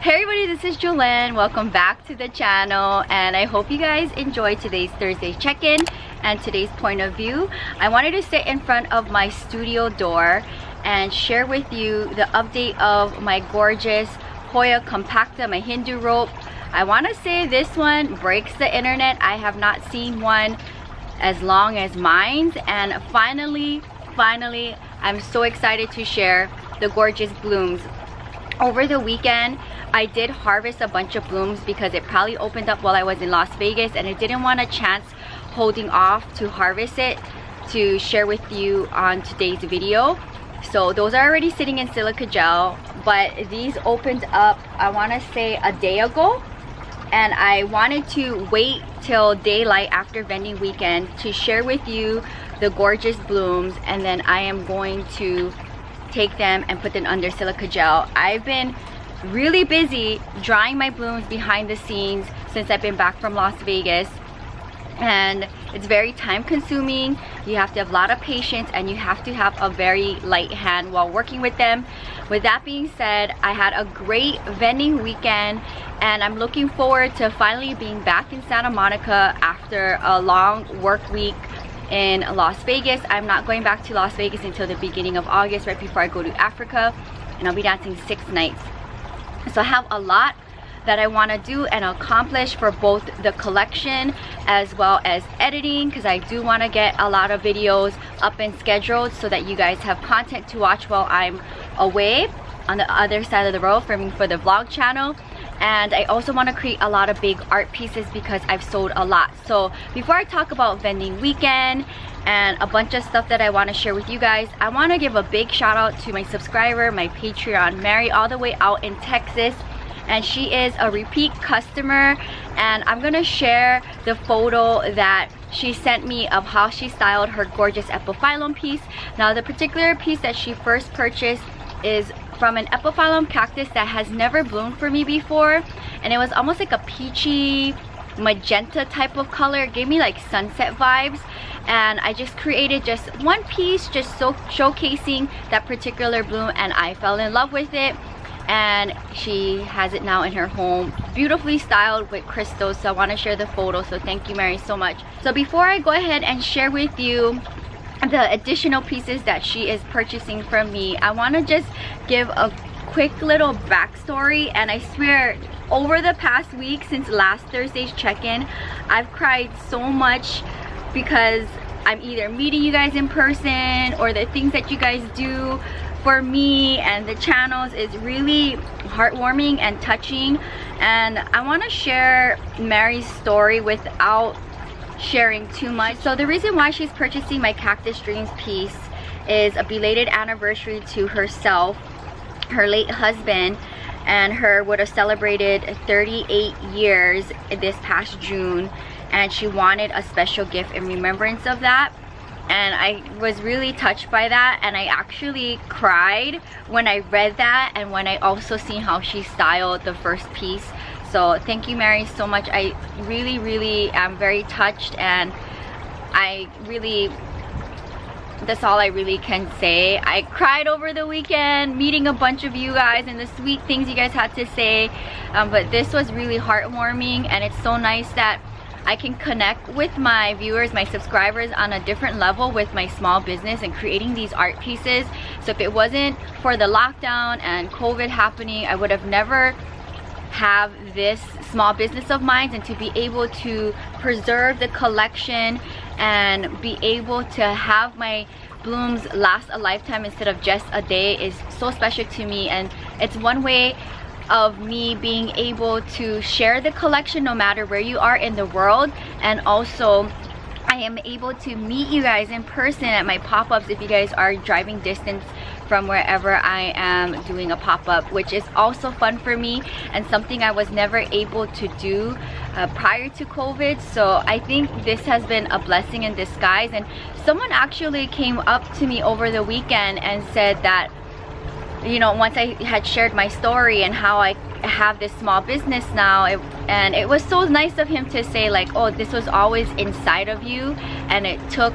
Hey everybody, this is Jewelyn. Welcome back to the channel, and I hope you guys enjoyed today's Thursday check-in and today's point of view. I wanted to sit in front of my studio door and share with you the update of my gorgeous Hoya compacta, my Hindu rope. I want to say this one breaks the internet. I have not seen one as long as mine's, and finally I'm so excited to share the gorgeous blooms. Over the weekend I did harvest a bunch of blooms because it probably opened up while I was in Las Vegas, and I didn't want a chance holding off to harvest it to share with you on today's video. So those are already sitting in silica gel, but these opened up, I want to say, a day ago, and I wanted to wait till daylight after vending weekend to share with you the gorgeous blooms, and then I am going to take them and put them under silica gel. I've been really busy drying my blooms behind the scenes since I've been back from Las Vegas, and it's very time consuming. You have to have a lot of patience and you have to have a very light hand while working with them. With that being said, I had a great vending weekend, and I'm looking forward to finally being back in Santa Monica after a long work week in Las Vegas. I'm not going back to Las Vegas until the beginning of August, right before I go to Africa, and I'll be dancing 6 nights. So I have a lot that I want to do and accomplish for both the collection as well as editing, because I do want to get a lot of videos up and scheduled so that you guys have content to watch while I'm away on the other side of the road filming for the vlog channel. And I also want to create a lot of big art pieces because I've sold a lot. So before I talk about vending weekend and a bunch of stuff that I want to share with you guys, I want to give a big shout out to my subscriber, my Patreon, Mary, all the way out in Texas, and she is a repeat customer, and I'm gonna share the photo that she sent me of how she styled her gorgeous epiphyllum piece. Now the particular piece that she first purchased is from an epiphyllum cactus that has never bloomed for me before, and it was almost like a peachy magenta type of color. It gave me like sunset vibes, and I just created just one piece just so showcasing that particular bloom, and I fell in love with it, and she has it now in her home, beautifully styled with crystals. So I want to share the photo, so thank you, Mary, so much. So before I go ahead and share with you the additional pieces that she is purchasing from me, I want to just give a quick little backstory. And I swear, over the past week since last Thursday's check-in, I've cried so much because I'm either meeting you guys in person, or the things that you guys do for me and the channels is really heartwarming and touching. And I want to share Mary's story without sharing too much. So the reason why she's purchasing my Cactus Dreams piece is a belated anniversary to herself. Her late husband and her would have celebrated 38 years this past June, and she wanted a special gift in remembrance of that. And I was really touched by that, and I actually cried when I read that, and when I also seen how she styled the first piece. So thank you, Mary, so much. I really am very touched, and that's all I really can say. I cried over the weekend meeting a bunch of you guys and the sweet things you guys had to say, but this was really heartwarming, and it's so nice that I can connect with my viewers, my subscribers, on a different level with my small business and creating these art pieces. So if it wasn't for the lockdown and COVID happening, I would have never have this small business of mine. And to be able to preserve the collection and be able to have my blooms last a lifetime instead of just a day is so special to me. And it's one way of me being able to share the collection no matter where you are in the world. And also I am able to meet you guys in person at my pop-ups if you guys are driving distance from wherever I am doing a pop-up, which is also fun for me and something I was never able to do prior to COVID. So I think this has been a blessing in disguise. And someone actually came up to me over the weekend and said that, you know, once I had shared my story and how I have this small business now, and it was so nice of him to say like, oh, this was always inside of you, and it took,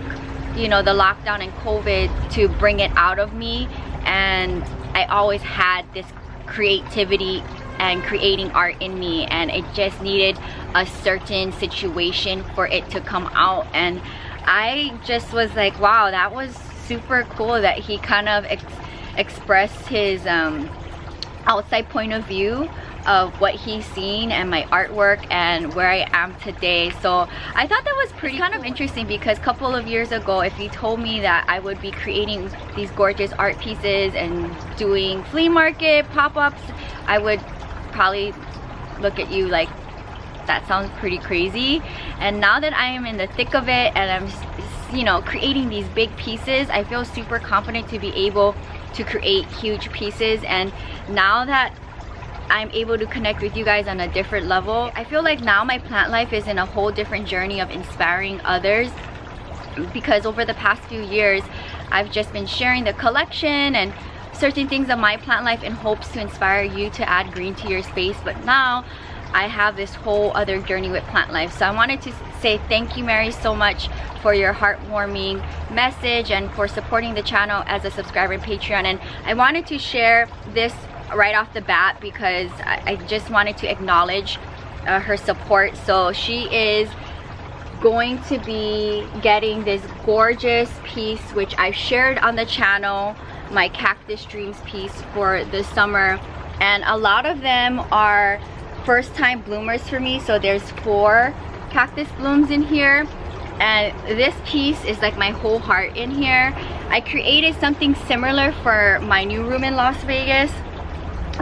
you know, the lockdown and COVID to bring it out of me, and I always had this creativity and creating art in me, and it just needed a certain situation for it to come out. And I just was like, wow, that was super cool that he kind of expressed his outside point of view of what he's seen and my artwork and where I am today. So I thought that was pretty kind of interesting, because a couple of years ago, if you told me that I would be creating these gorgeous art pieces and doing flea market pop-ups, I would probably look at you like, that sounds pretty crazy. And now that I am in the thick of it and I'm, you know, creating these big pieces, I feel super confident to be able to create huge pieces. And now that I'm able to connect with you guys on a different level, I feel like now my plant life is in a whole different journey of inspiring others, because over the past few years I've just been sharing the collection and certain things of my plant life in hopes to inspire you to add green to your space. But now I have this whole other journey with plant life. So I wanted to say thank you, Mary, so much for your heartwarming message and for supporting the channel as a subscriber and Patreon. And I wanted to share this right off the bat because I just wanted to acknowledge her support. So she is going to be getting this gorgeous piece, which I shared on the channel, my Cactus Dreams piece for the summer. And a lot of them are first time bloomers for me. So there's 4 cactus blooms in here, and this piece is like my whole heart in here. I created something similar for my new room in Las Vegas,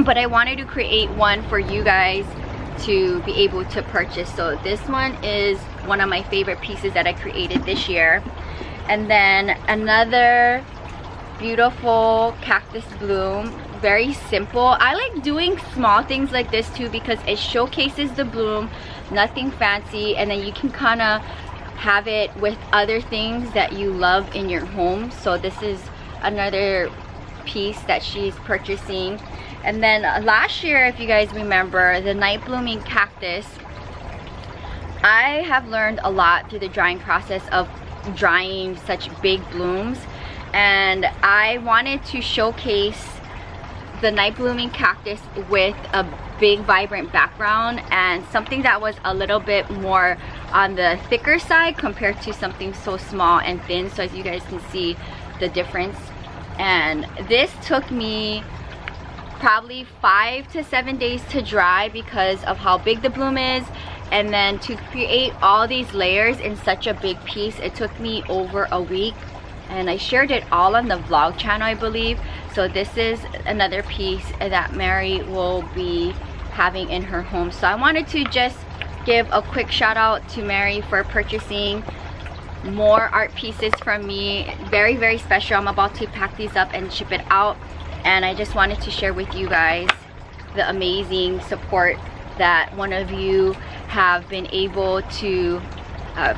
but I wanted to create one for you guys to be able to purchase. So this one is one of my favorite pieces that I created this year. And then another beautiful cactus bloom, very simple. I like doing small things like this too because it showcases the bloom, nothing fancy, and then you can kind of have it with other things that you love in your home. So this is another piece that she's purchasing. And then last year, if you guys remember, the night blooming cactus, I have learned a lot through the drying process of drying such big blooms, and I wanted to showcase the night blooming cactus with a big vibrant background and something that was a little bit more on the thicker side compared to something so small and thin. So as you guys can see the difference, and this took me probably 5 to 7 days to dry because of how big the bloom is, and then to create all these layers in such a big piece, it took me over a week, and I shared it all on the vlog channel, I believe. So this is another piece that Mary will be having in her home. So I wanted to just give a quick shout out to Mary for purchasing more art pieces from me. Very, very special. I'm about to pack these up and ship it out, and I just wanted to share with you guys the amazing support that one of you have been able to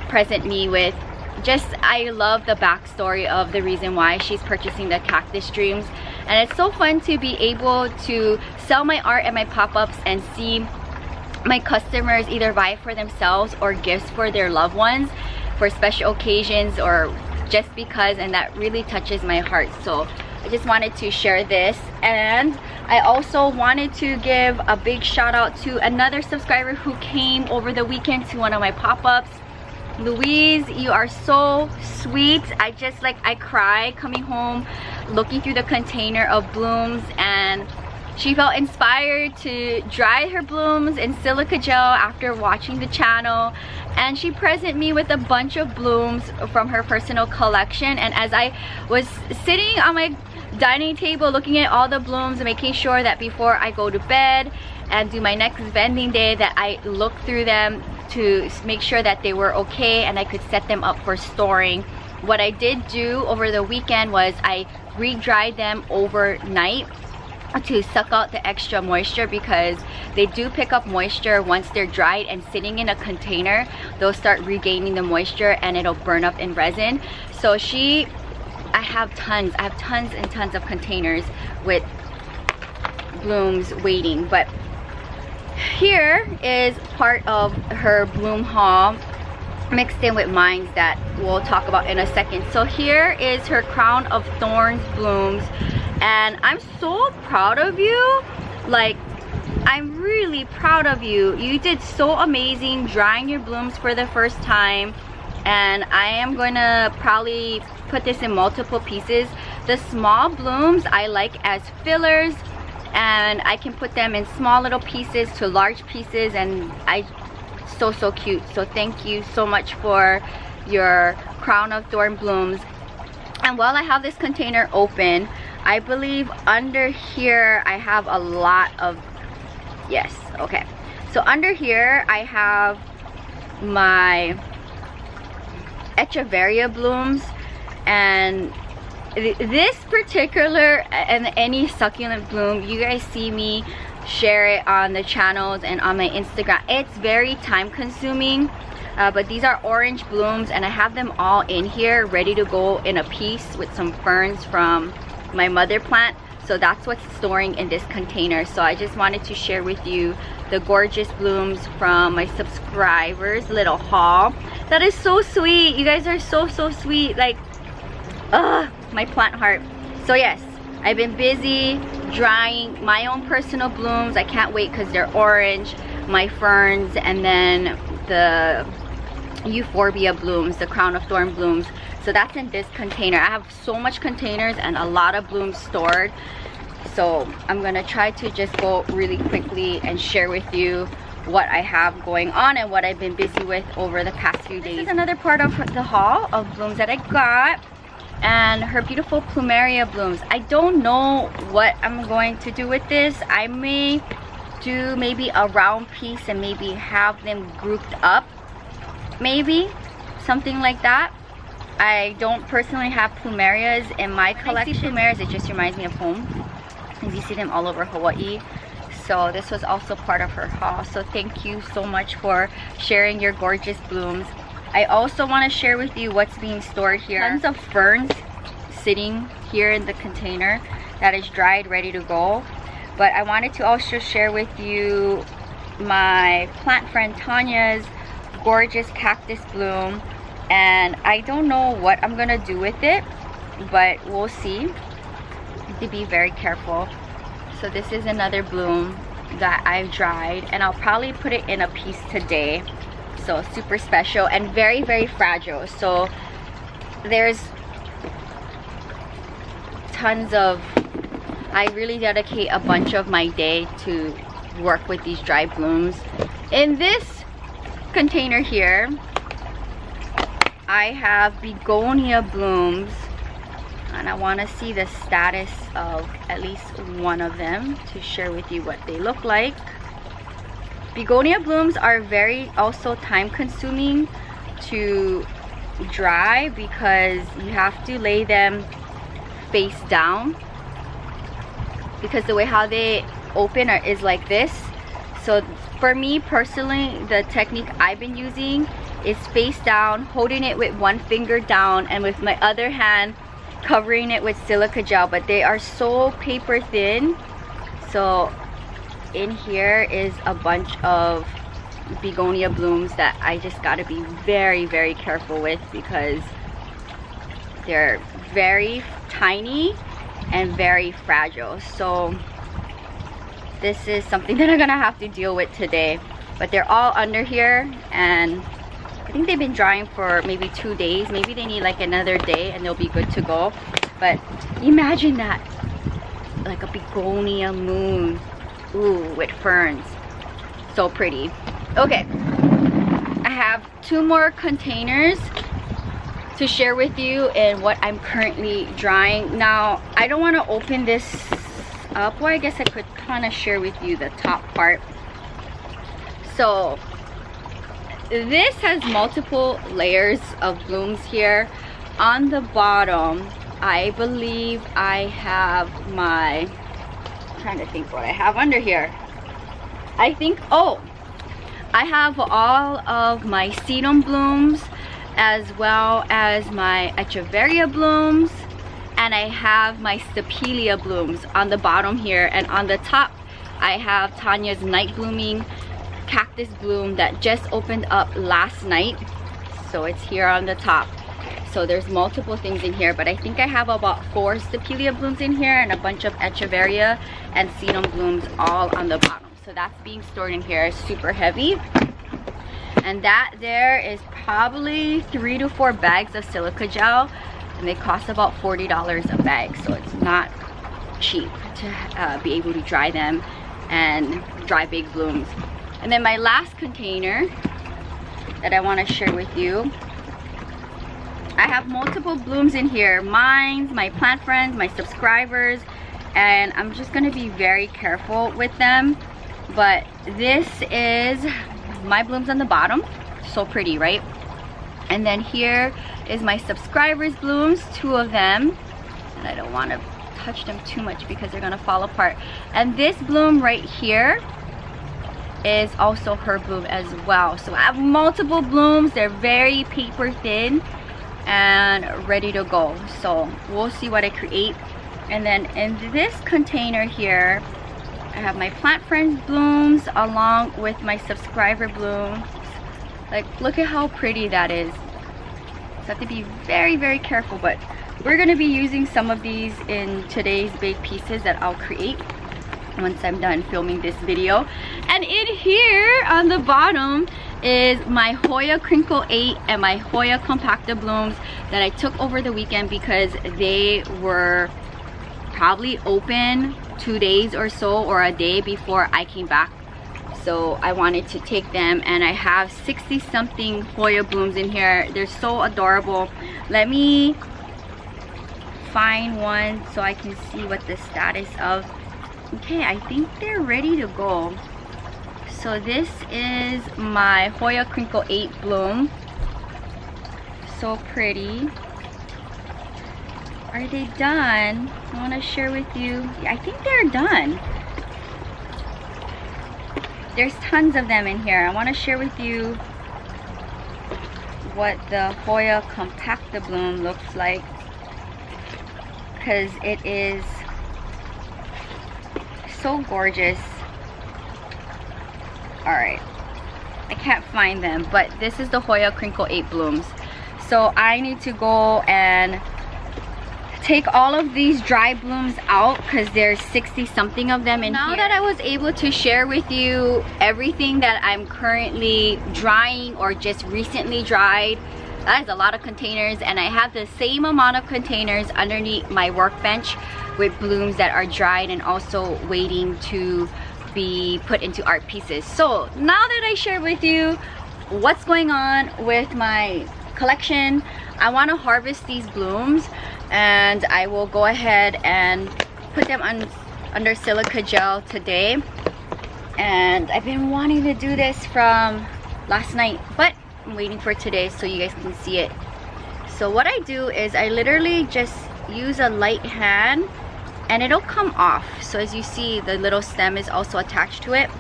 present me with. Just, I love the backstory of the reason why she's purchasing the Cactus Dreams, and it's so fun to be able to sell my art and my pop-ups and see my customers either buy it for themselves or gifts for their loved ones for special occasions or just because, and that really touches my heart. So I just wanted to share this. And I also wanted to give a big shout out to another subscriber who came over the weekend to one of my pop-ups. Louise, you are so sweet. I just I cry coming home looking through the container of blooms, and she felt inspired to dry her blooms in silica gel after watching the channel, and she presented me with a bunch of blooms from her personal collection. And as I was sitting on my dining table looking at all the blooms and making sure that before I go to bed and do my next vending day that I look through them to make sure that they were okay and I could set them up for storing. What I did do over the weekend was I re-dried them overnight to suck out the extra moisture, because they do pick up moisture once they're dried and sitting in a container. They'll start regaining the moisture and it'll burn up in resin. So I have tons and tons of containers with blooms waiting. But here is part of her bloom haul mixed in with mine that we'll talk about in a second. So here is her crown of thorns blooms, and I'm so proud of you. Like, I'm really proud of you. You did so amazing drying your blooms for the first time. And I am going to probably put this in multiple pieces. The small blooms I like as fillers, and I can put them in small little pieces to large pieces, and so cute. So thank you so much for your crown of thorn blooms. And while I have this container open, I believe under here I have a lot of, yes, okay. So under here I have my Echeveria blooms, and this particular and any succulent bloom, you guys see me share it on the channels and on my Instagram. It's very time consuming, but these are orange blooms, and I have them all in here ready to go in a piece with some ferns from my mother plant. So that's what's storing in this container. So I just wanted to share with you the gorgeous blooms from my subscribers little haul. That is so sweet. You guys are so sweet. Like, my plant heart. So yes, I've been busy drying my own personal blooms. I can't wait because they're orange, my ferns, and then the euphorbia blooms, the crown of thorn blooms. So that's in this container. I have so much containers and a lot of blooms stored. So I'm gonna try to just go really quickly and share with you what I have going on and what I've been busy with over the past few days. This is another part of the haul of blooms that I got, and her beautiful plumeria blooms. I don't know what I'm going to do with this. I may do maybe a round piece and maybe have them grouped up, maybe something like that. I don't personally have plumerias in my collection. Plumerias, it just reminds me of home, as you see them all over Hawaii. So this was also part of her haul. So thank you so much for sharing your gorgeous blooms. I also want to share with you what's being stored here. Tons of ferns sitting here in the container that is dried, ready to go. But I wanted to also share with you my plant friend Tanya's gorgeous cactus bloom, and I don't know what I'm gonna do with it, but we'll see. To be very careful. So this is another bloom that I've dried, and I'll probably put it in a piece today. So super special and very fragile. So there's tons of, I really dedicate a bunch of my day to work with these dry blooms. In this container here I have begonia blooms, and I want to see the status of at least one of them to share with you what they look like. Begonia blooms are very also time consuming to dry because you have to lay them face down, because the way how they open is like this. So for me personally, the technique I've been using is face down, holding it with one finger down and with my other hand covering it with silica gel. But they are so paper thin. So in here is a bunch of begonia blooms that I just got to be very careful with, because they're very tiny and very fragile. So this is something that I'm gonna have to deal with today. But they're all under here, and I think they've been drying for maybe 2 days. Maybe they need like another day and they'll be good to go. But imagine that, like a begonia moon, ooh, with ferns. So pretty. Okay, I have 2 more containers to share with you and what I'm currently drying. Now I don't want to open this up. Well, I guess I could kind of share with you the top part. So this has multiple layers of blooms here. On the bottom, I believe I have my, I'm trying to think what I have under here. I think, oh, I have all of my sedum blooms, as well as my echeveria blooms, and I have my stapelia blooms on the bottom here. And on the top I have Tanya's night blooming cactus bloom that just opened up last night. So it's here on the top. So there's multiple things in here, but I think I have about 4 stapelia blooms in here and a bunch of echeveria and sedum blooms all on the bottom. So that's being stored in here. It's super heavy. And that there is probably 3 to 4 bags of silica gel, and they cost about $40 a bag, so it's not cheap to be able to dry them and dry big blooms. And then my last container that I want to share with you, I have multiple blooms in here, mine, my plant friends, my subscribers, and I'm just going to be very careful with them. But this is my blooms on the bottom, so pretty, right? And then here is my subscribers blooms, 2 of them, and I don't want to touch them too much because they're gonna fall apart. And this bloom right here is also her bloom as well. So I have multiple blooms. They're very paper thin and ready to go, so we'll see what I create. And then in this container here, I have my plant friends blooms along with my subscriber blooms. Like, look at how pretty that is. So I have to be very, very careful, but we're gonna be using some of these in today's big pieces that I'll create once I'm done filming this video. And in here on the bottom is my Hoya Crinkle 8 and my Hoya Compacta blooms that I took over the weekend because they were probably open 2 days or so, or a day before I came back. So I wanted to take them, and I have 60 something Hoya blooms in here. They're so adorable. Let me find one so I can see what the status of. Okay, I think they're ready to go. So this is my Hoya Crinkle 8 bloom. So pretty. Are they done? I want to share with you. I think they're done. There's tons of them in here. I want to share with you what the Hoya Compacta bloom looks like, because it is so gorgeous. Alright, I can't find them, but this is the Hoya Crinkle 8 blooms. So I need to go and take all of these dry blooms out because there's 60 something of them in here. Now that I was able to share with you everything that I'm currently drying or just recently dried, that is a lot of containers, and I have the same amount of containers underneath my workbench with blooms that are dried and also waiting to be put into art pieces. So now that I shared with you what's going on with my collection, I want to harvest these blooms, and I will go ahead and put them under silica gel today. And I've been wanting to do this from last night, but I'm waiting for today so you guys can see it. So what I do is I literally just use a light hand and it'll come off. So as you see, the little stem is also attached to it.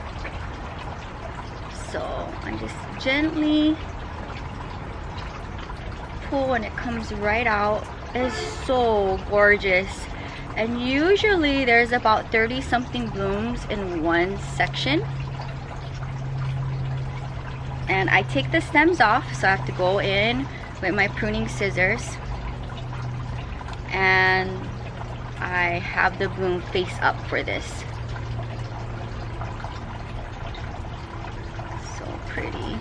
So I just gently pull and it comes right out. It's so gorgeous. And usually there's about 30 something blooms in one section. And I take the stems off, so I have to go in with my pruning scissors, and I have the bloom face up for this. So pretty.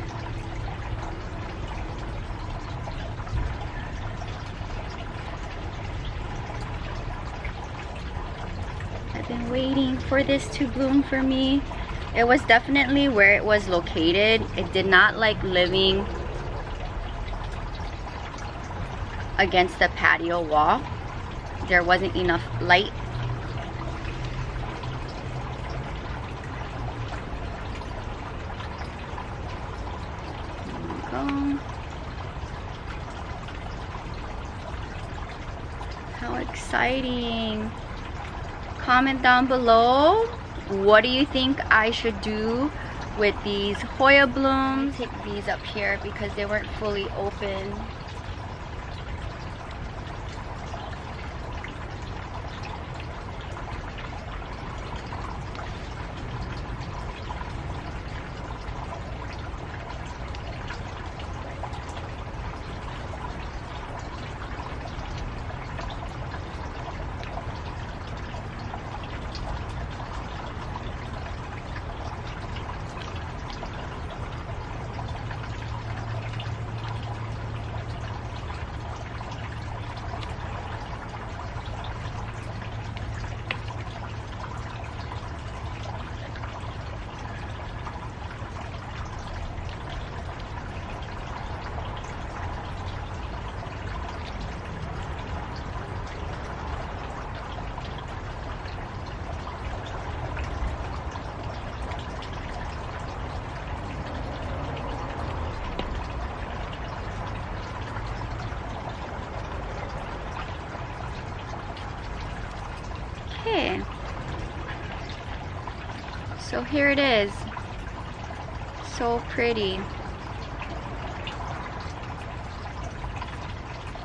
I've been waiting for this to bloom for me. It was definitely where it was located. It did not like living against the patio wall. There wasn't enough light. There we go. How exciting. Comment down below, what do you think I should do with these Hoya blooms? Take these up here because they weren't fully open. So here it is. So pretty.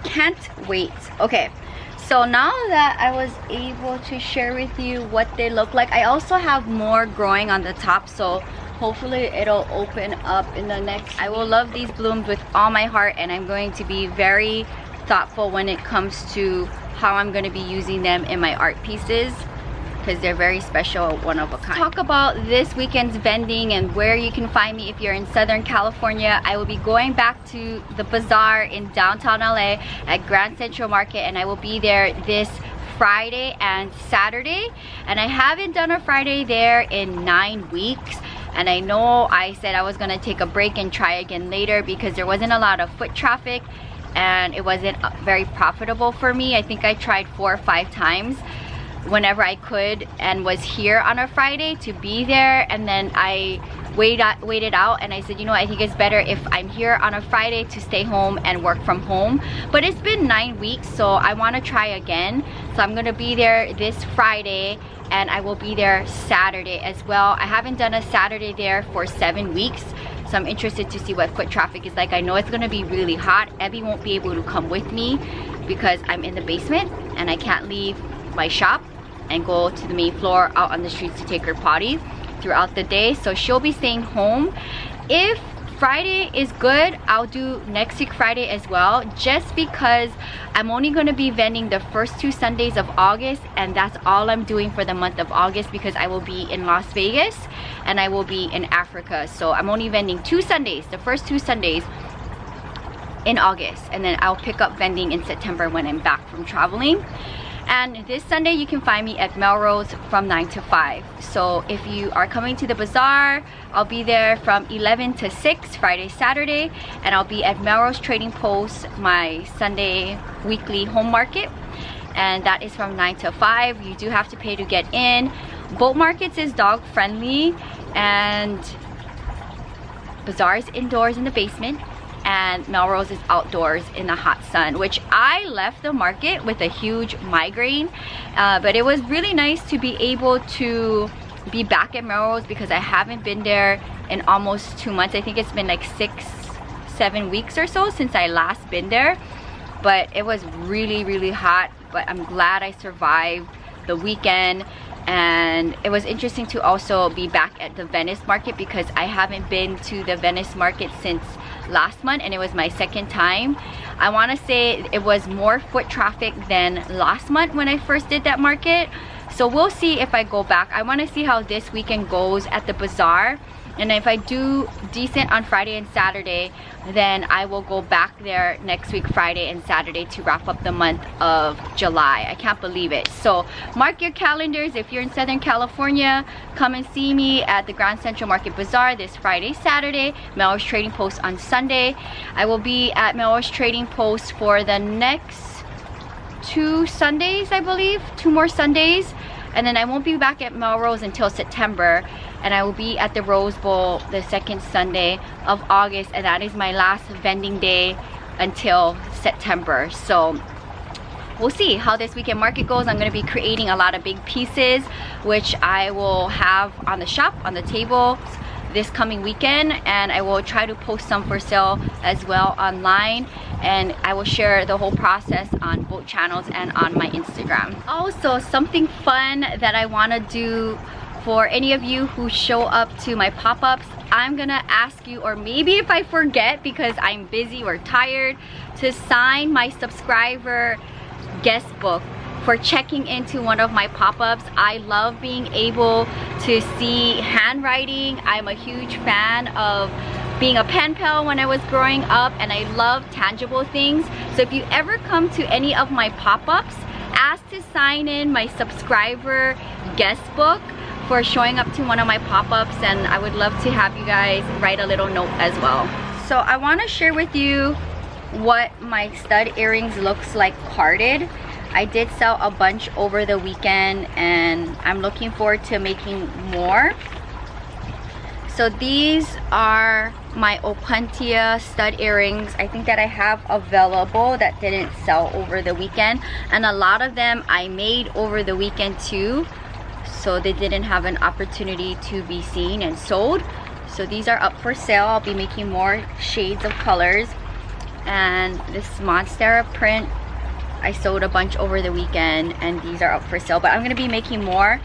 Can't wait. Okay, so now that I was able to share with you what they look like, I also have more growing on the top, so hopefully it'll open up in the next. I will love these blooms with all my heart, and I'm going to be very thoughtful when it comes to how I'm going to be using them in my art pieces, because they're very special, one of a kind. Talk about this weekend's vending and where you can find me if you're in Southern California. I will be going back to the bazaar in downtown LA at Grand Central Market, and I will be there this Friday and Saturday. And I haven't done a Friday there in 9 weeks. And I know I said I was gonna take a break and try again later because there wasn't a lot of foot traffic and it wasn't very profitable for me. I think I tried 4 or 5 times whenever I could and was here on a Friday to be there, and then I waited out and I said, you know, I think it's better if I'm here on a Friday to stay home and work from home. But it's been 9 weeks, so I want to try again. So I'm gonna be there this Friday and I will be there Saturday as well. I haven't done a Saturday there for 7 weeks, so I'm interested to see what foot traffic is like. I know it's gonna be really hot. Evie won't be able to come with me because I'm in the basement and I can't leave my shop and go to the main floor out on the streets to take her potty throughout the day, so she'll be staying home. If Friday is good, I'll do next week Friday as well, just because I'm only going to be vending the first 2 Sundays of August, and that's all I'm doing for the month of August because I will be in Las Vegas and I will be in Africa. So I'm only vending 2 Sundays, the first 2 Sundays in August, and then I'll pick up vending in September when I'm back from traveling. And this Sunday you can find me at Melrose from 9 to 5. So if you are coming to the bazaar, I'll be there from 11 to 6 Friday, Saturday, and I'll be at Melrose Trading Post, my Sunday weekly home market, and that is from 9 to 5. You do have to pay to get in. Boat Markets is dog friendly, and bazaar is indoors in the basement, and Melrose is outdoors in the hot sun, which I left the market with a huge migraine, but it was really nice to be able to be back at Melrose because I haven't been there in almost 2 months. I think it's been like 6-7 weeks or so since I last been there, but it was really hot. But I'm glad I survived the weekend. And it was interesting to also be back at the Venice market because I haven't been to the Venice market since last month, and it was my 2nd time. I want to say it was more foot traffic than last month when I first did that market. So we'll see if I go back. I want to see how this weekend goes at the bazaar, and if I do decent on Friday and Saturday, then I will go back there next week Friday and Saturday to wrap up the month of July. I can't believe it. So mark your calendars. If you're in Southern California, come and see me at the Grand Central Market Bazaar this Friday, Saturday, Melrose Trading Post on Sunday. I will be at Melrose Trading Post for the next 2 Sundays, I believe, 2 more Sundays, and then I won't be back at Melrose until September, and I will be at the Rose Bowl the 2nd Sunday of August, and that is my last vending day until September. So we'll see how this weekend market goes. I'm going to be creating a lot of big pieces, which I will have on the shop, on the table this coming weekend, and I will try to post some for sale as well online, and I will share the whole process on both channels and on my Instagram. Also, something fun that I want to do for any of you who show up to my pop-ups, I'm gonna ask you, or maybe if I forget because I'm busy or tired, to sign my subscriber guest book for checking into one of my pop-ups. I love being able to see handwriting. I'm a huge fan of being a pen pal when I was growing up, and I love tangible things. So if you ever come to any of my pop-ups, ask to sign in my subscriber guest book for showing up to one of my pop-ups, and I would love to have you guys write a little note as well. So I want to share with you what my stud earrings looks like carded. I did sell a bunch over the weekend, and I'm looking forward to making more. So these are my Opuntia stud earrings. I think that I have available that didn't sell over the weekend, and a lot of them I made over the weekend too. so they didn't have an opportunity to be seen and sold. So these are up for sale. I'll be making more shades of colors. And this Monstera print, I sold a bunch over the weekend, and these are up for sale. But I'm going to be making more.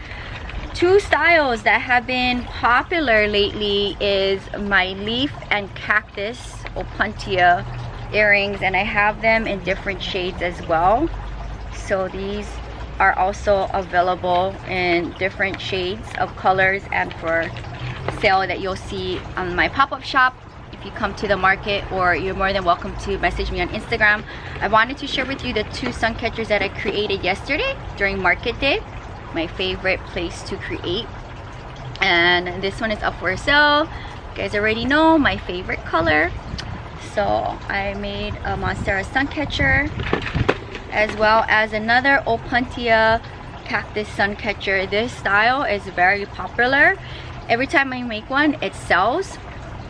Two styles that have been popular lately is my leaf and cactus opuntia earrings, and I have them in different shades as well. So these are also available in different shades of colors and for sale that you'll see on my pop-up shop if you come to the market, or you're more than welcome to message me on Instagram. I wanted to share with you the two sun catchers that I created yesterday during market day, my favorite place to create. And this one is up for sale. You guys already know my favorite color. So I made a Monstera sun catcher, as well as another opuntia cactus sun catcher. This style is very popular. Every time I make one, it sells.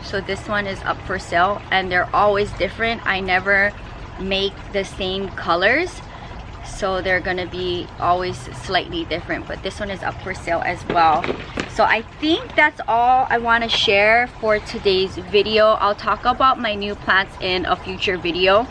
So this one is up for sale, and they're always different. I never make the same colors, so they're gonna be always slightly different, but this one is up for sale as well. So I think that's all I want to share for today's video. I'll talk about my new plants in a future video.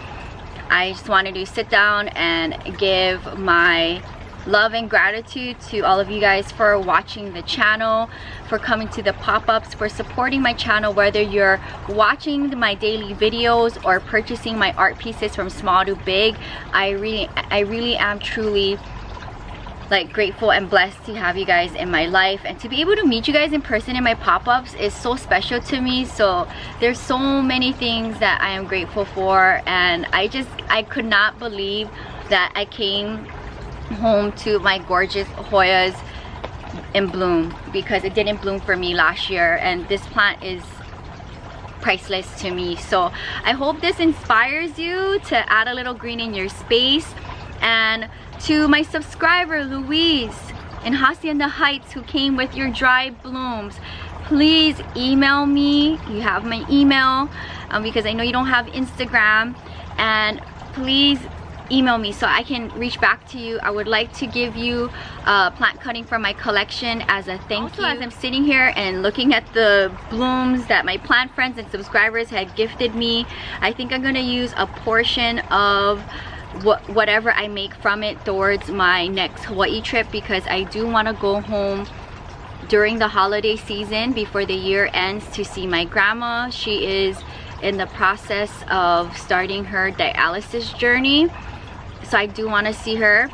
I just wanted to sit down and give my love and gratitude to all of you guys for watching the channel, for coming to the pop-ups, for supporting my channel, whether you're watching my daily videos or purchasing my art pieces from small to big. I really am truly like grateful and blessed to have you guys in my life, and to be able to meet you guys in person in my pop-ups is so special to me. So there's so many things that I am grateful for, and I could not believe that I came home to my gorgeous Hoyas in bloom, because it didn't bloom for me last year, and this plant is priceless to me. So I hope this inspires you to add a little green in your space. And to my subscriber Louise in Hacienda Heights, who came with your dry blooms, please email me. You have my email, because I know you don't have Instagram, and please email me so I can reach back to you. I would like to give you a plant cutting from my collection as a thank you. As I'm sitting here and looking at the blooms that my plant friends and subscribers had gifted me, I think I'm gonna use a portion of whatever I make from it towards my next Hawaii trip, because I do want to go home during the holiday season before the year ends to see my grandma. She is in the process of starting her dialysis journey, so I do want to see her,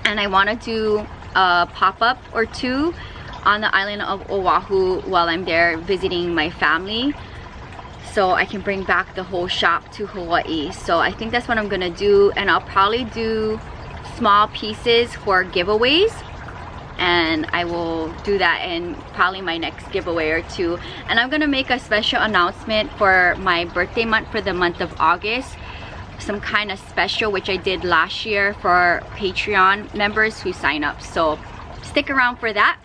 and I want to do a pop-up or two on the island of Oahu while I'm there visiting my family, so I can bring back the whole shop to Hawaii. So I think that's what I'm gonna do, and I'll probably do small pieces for giveaways, and I will do that in probably my next giveaway or two. And I'm gonna make a special announcement for my birthday month, for the month of August, some kind of special, which I did last year for Patreon members who sign up. So stick around for that.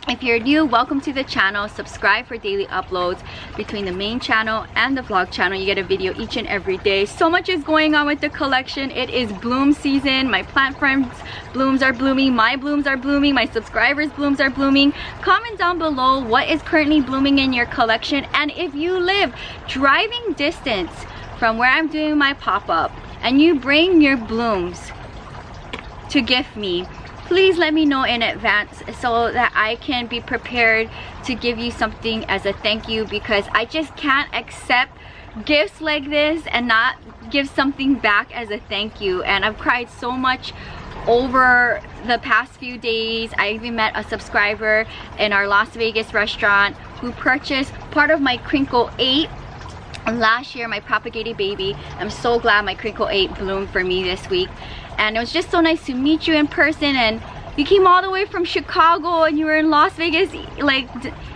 If you're new, welcome to the channel. Subscribe for daily uploads. Between the main channel and the vlog channel, you get a video each and every day. So much is going on with the collection. It is bloom season. My plant friends' blooms are blooming, my blooms are blooming, my subscribers' blooms are blooming. Comment down below what is currently blooming in your collection, and if you live driving distance from where I'm doing my pop-up and you bring your blooms to gift me, please let me know in advance so that I can be prepared to give you something as a thank you, because I just can't accept gifts like this and not give something back as a thank you. And I've cried so much over the past few days. I even met a subscriber in our Las Vegas restaurant who purchased part of my Crinkle 8 last year, my propagated baby. I'm so glad my Crinkle 8 bloomed for me this week, and it was just so nice to meet you in person. And you came all the way from Chicago and you were in Las Vegas like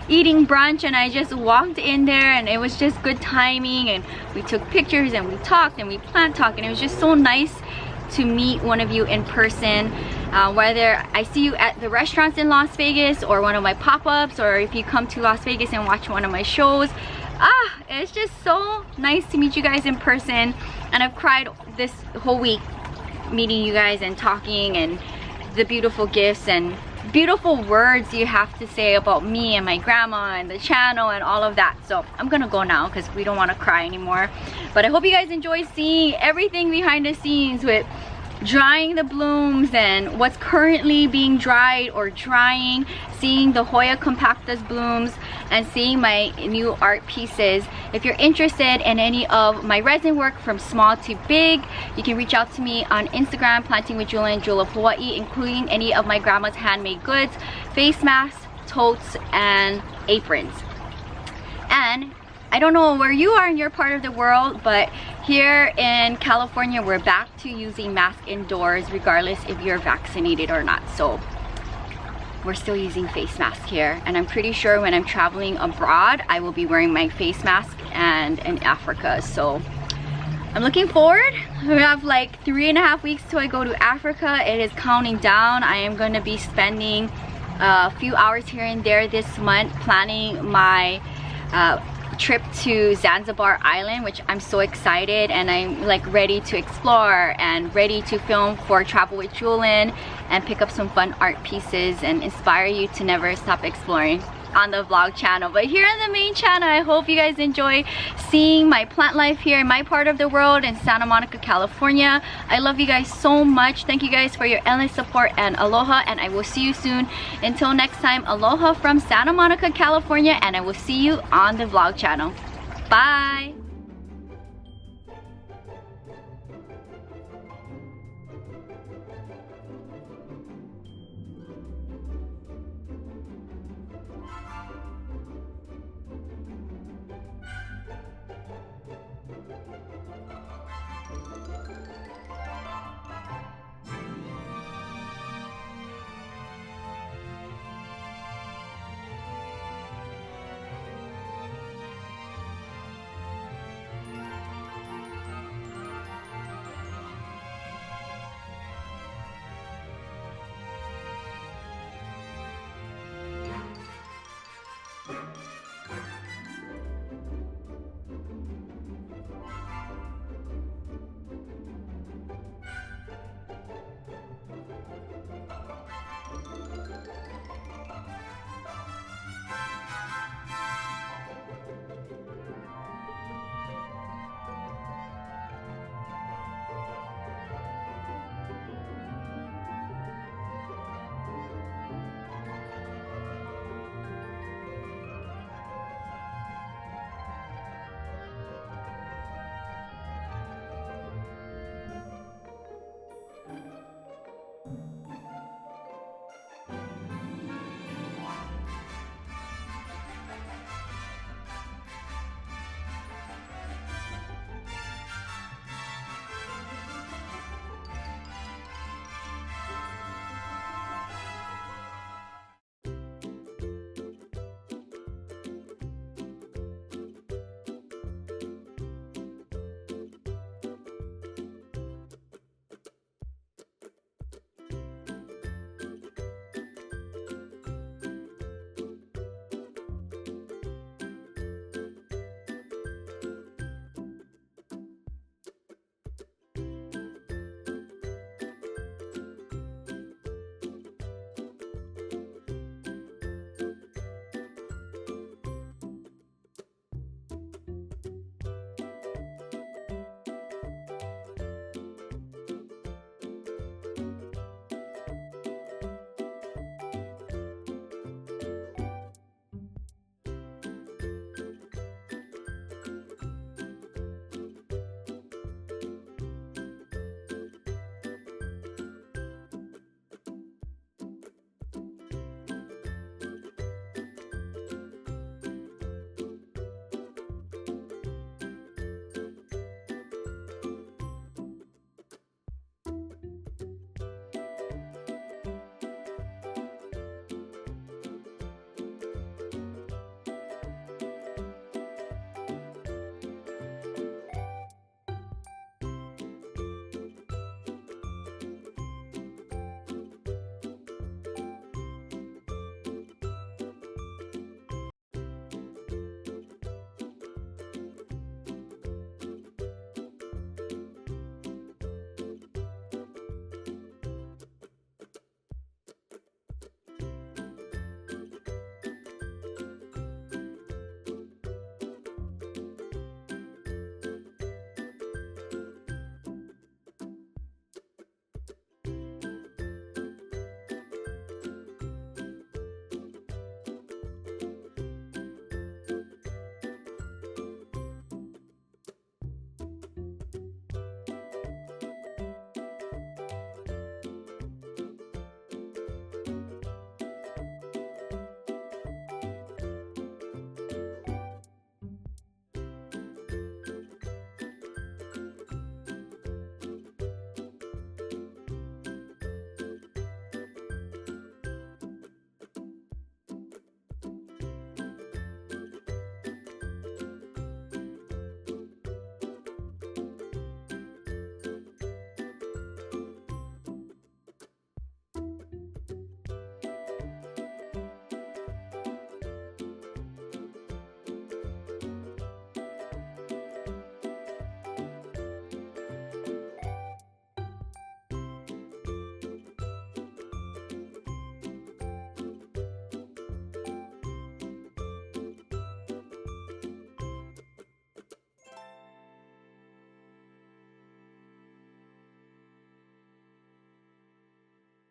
eating brunch, and I just walked in there and it was just good timing, and we took pictures and we talked and we plant talked, and it was just so nice to meet one of you in person, whether I see you at the restaurants in Las Vegas or one of my pop-ups, or if you come to Las Vegas and watch one of my shows. It's just so nice to meet you guys in person, and I've cried this whole week meeting you guys and talking, and the beautiful gifts, and beautiful words you have to say about me and my grandma and the channel and all of that. So I'm gonna go now because we don't want to cry anymore. But I hope you guys enjoy seeing everything behind the scenes with drying the blooms and what's currently being dried or drying, seeing the Hoya compactus blooms, and seeing my new art pieces. If you're interested in any of my resin work from small to big, you can reach out to me on Instagram, Planting with Jewelyn, Jewel of Hawaii, including any of my grandma's handmade goods, face masks, totes, and aprons. And I don't know where you are in your part of the world, but here in California, we're back to using masks indoors regardless if you're vaccinated or not. So we're still using face masks here. And I'm pretty sure when I'm traveling abroad, I will be wearing my face mask and in Africa. So I'm looking forward. We have like 3.5 weeks till I go to Africa. It is counting down. I am going to be spending a few hours here and there this month planning my trip to Zanzibar Island, which I'm so excited, and I'm like ready to explore and ready to film for Travel with Jewelyn and pick up some fun art pieces and inspire you to never stop exploring on the vlog channel. But here on the main channel, I hope you guys enjoy seeing my plant life here in my part of the world in Santa Monica, California. I love you guys so much. Thank you guys for your endless support, and aloha, and I will see you soon. Until next time, aloha from Santa Monica, California, and I will see you on the vlog channel. Bye.